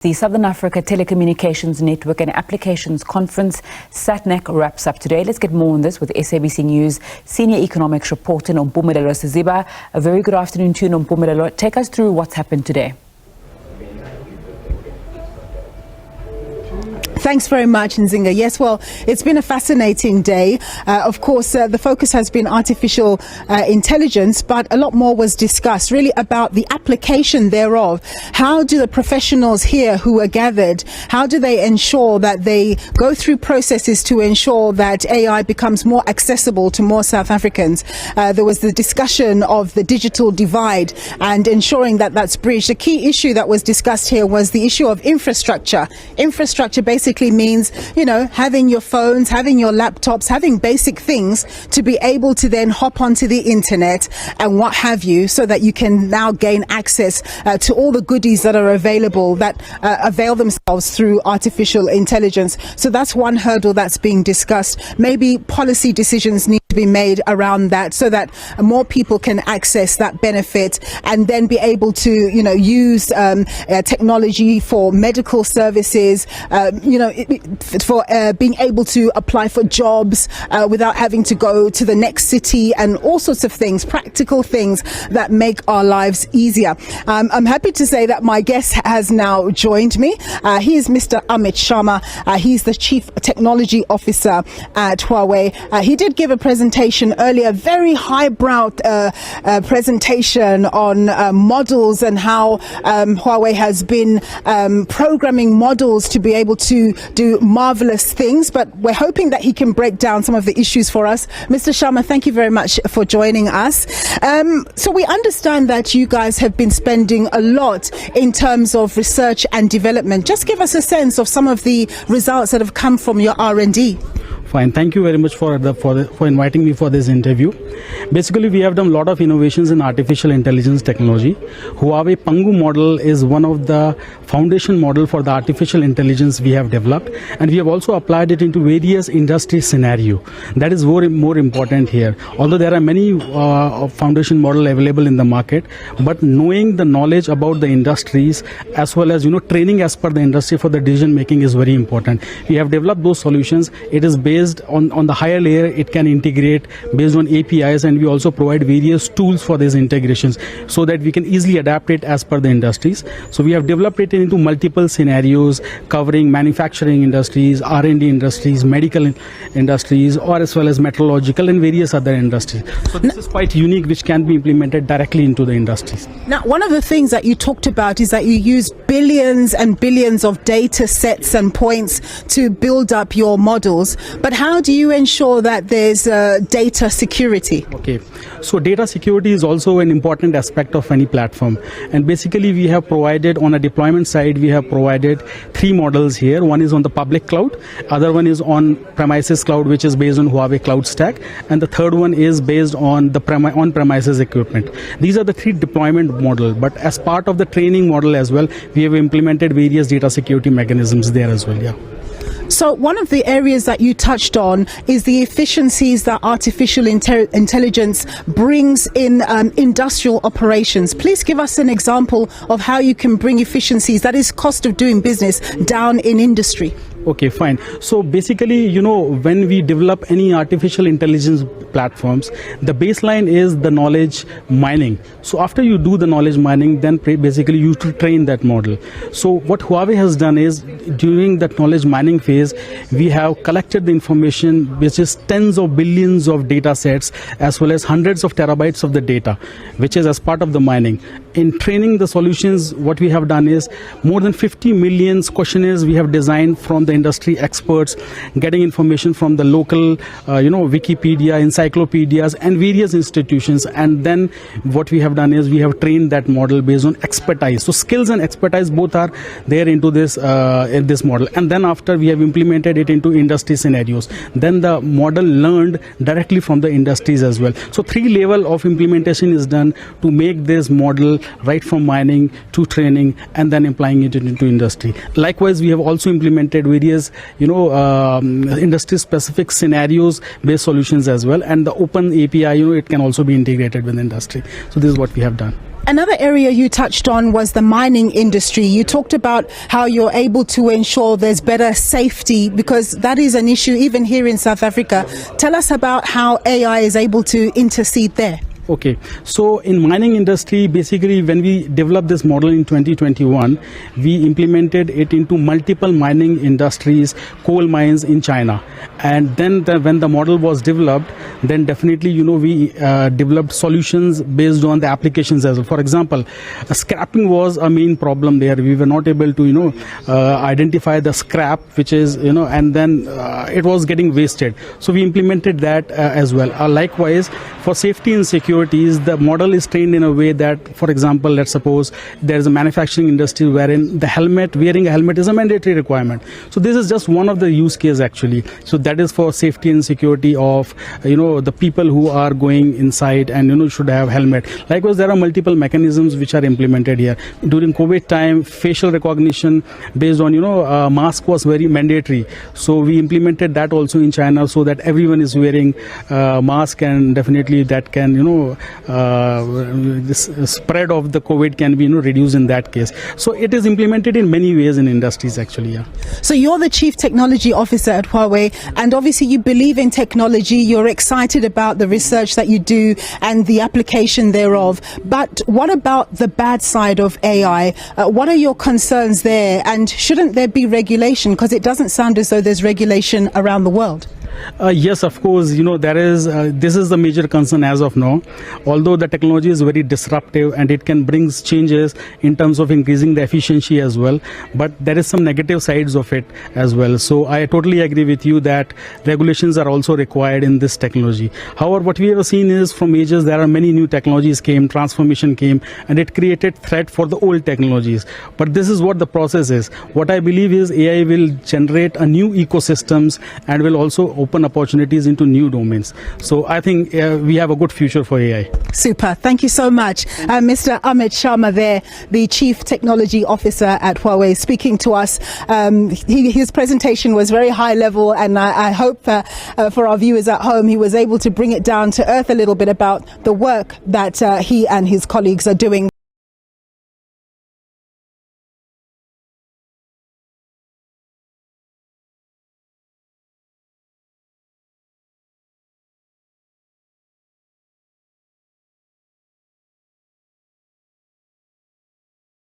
The Southern Africa Telecommunications Network and Applications Conference, SATNAC, wraps up today. Let's get more on this with SABC News Senior Economics Reporter Nompumelelo Siziba. A very good afternoon to you, Nompumelelo. Take us through what's happened today. Thanks very much, Nzinga. Yes, well, it's been a fascinating day. Of course, the focus has been artificial intelligence, but a lot more was discussed really about the application thereof. How do the professionals here who are gathered, how do they ensure that they go through processes to ensure that AI becomes more accessible to more South Africans? There was the discussion of the digital divide and ensuring that that's bridged. The key issue that was discussed here was the issue of infrastructure. Infrastructure basically means, having your phones, having your laptops, having basic things to be able to then hop onto the internet and what have you, so that you can now gain access to all the goodies that are available that avail themselves through artificial intelligence. So that's one hurdle that's being discussed. Maybe policy decisions need to be made around that so that more people can access that benefit and then be able to, use technology for medical services, for being able to apply for jobs without having to go to the next city, and all sorts of things, practical things that make our lives easier. I'm happy to say that my guest has now joined me. He is Mr. Amit Sharma. He's the Chief Technology Officer at Huawei. He did give a presentation earlier, very highbrow presentation on models and how Huawei has been programming models to be able to do marvelous things, but we're hoping that he can break down some of the issues for us. Mr. Sharma, thank you very much for joining us. So we understand that you guys have been spending a lot in terms of research and development. Just give us a sense of some of the results that have come from your R&D. Fine. Thank you very much for inviting me for this interview. Basically, we have done a lot of innovations in artificial intelligence technology. Huawei Pangu model is one of the foundation model for the artificial intelligence we have developed, and we have also applied it into various industry scenario. That is more important here. Although there are many foundation model available in the market, but knowing the knowledge about the industries as well as training as per the industry for the decision making is very important. We have developed those solutions. It is based on the higher layer. It can integrate based on APIs, and we also provide various tools for these integrations so that we can easily adapt it as per the industries. So we have developed it into multiple scenarios covering manufacturing industries, R&D industries, medical industries, or as well as meteorological and various other industries. So this is quite unique, which can be implemented directly into the industries. Now, one of the things that you talked about is that you use billions and billions of data sets and points to build up your models. But how do you ensure that there's data security? Okay, so data security is also an important aspect of any platform. And basically, we have provided on a deployment side, we have provided 3 models here. One is on the public cloud, other one is on premises cloud, which is based on Huawei Cloud Stack, and the third one is based on the on-premises equipment. These are the 3 deployment model. But as part of the training model as well, we have implemented various data security mechanisms there as well. Yeah. So one of the areas that you touched on is the efficiencies that artificial intelligence brings in industrial operations. Please give us an example of how you can bring efficiencies, that is cost of doing business, down in industry. Okay, fine. So basically, when we develop any artificial intelligence platforms, the baseline is the knowledge mining. So after you do the knowledge mining, then basically you to train that model. So what Huawei has done is, during that knowledge mining phase, we have collected the information, which is tens of billions of data sets, as well as hundreds of terabytes of the data, which is as part of the mining. In training the solutions, what we have done is more than 50 million questionnaires we have designed from the industry experts, getting information from the local, Wikipedia, encyclopedias, and various institutions. And then what we have done is we have trained that model based on expertise. So skills and expertise both are there into this in this model. And then after we have implemented it into industry scenarios, then the model learned directly from the industries as well. So 3 level of implementation is done to make this model right from mining to training and then applying it into industry. Likewise, we have also implemented various industry specific scenarios based solutions as well, and the open API, it can also be integrated with industry. So this is what we have done. Another area you touched on was the mining industry. You talked about how you're able to ensure there's better safety, because that is an issue even here in South Africa. Tell us about how AI is able to intercede there. Okay, so in mining industry, basically when we developed this model in 2021, we implemented it into multiple mining industries, coal mines in China. And then when the model was developed, then definitely, we developed solutions based on the applications as well. For example, scrapping was a main problem there. We were not able to, identify the scrap, which is, and then it was getting wasted. So we implemented that as well. Likewise, for safety and security, the model is trained in a way that, for example, let's suppose there's a manufacturing industry wherein wearing a helmet is a mandatory requirement. So this is just one of the use cases actually. So that is for safety and security of, the people who are going inside and, should have helmet. Likewise, there are multiple mechanisms which are implemented here. During COVID time, facial recognition based on, mask was very mandatory. So we implemented that also in China so that everyone is wearing mask, and definitely that can, this spread of the COVID can be reduced in that case. So it is implemented in many ways in industries actually. Yeah. So you're the Chief Technology Officer at Huawei, and obviously you believe in technology. You're excited about the research that you do and the application thereof. But what about the bad side of AI? What are your concerns there? And shouldn't there be regulation? Because it doesn't sound as though there's regulation around the world. Yes, of course, there is, this is the major concern as of now. Although the technology is very disruptive and it can bring changes in terms of increasing the efficiency as well, but there is some negative sides of it as well. So I totally agree with you that regulations are also required in this technology. However, what we have seen is from ages there are many new technologies came, transformation came, and it created threat for the old technologies. But this is what the process is. What I believe is AI will generate a new ecosystems and will also open opportunities into new domains. So I think we have a good future for AI. Super. Thank you so much. Mr. Amit Sharma there, the Chief Technology Officer at Huawei, speaking to us. His presentation was very high level, and I hope for our viewers at home, he was able to bring it down to earth a little bit about the work that he and his colleagues are doing.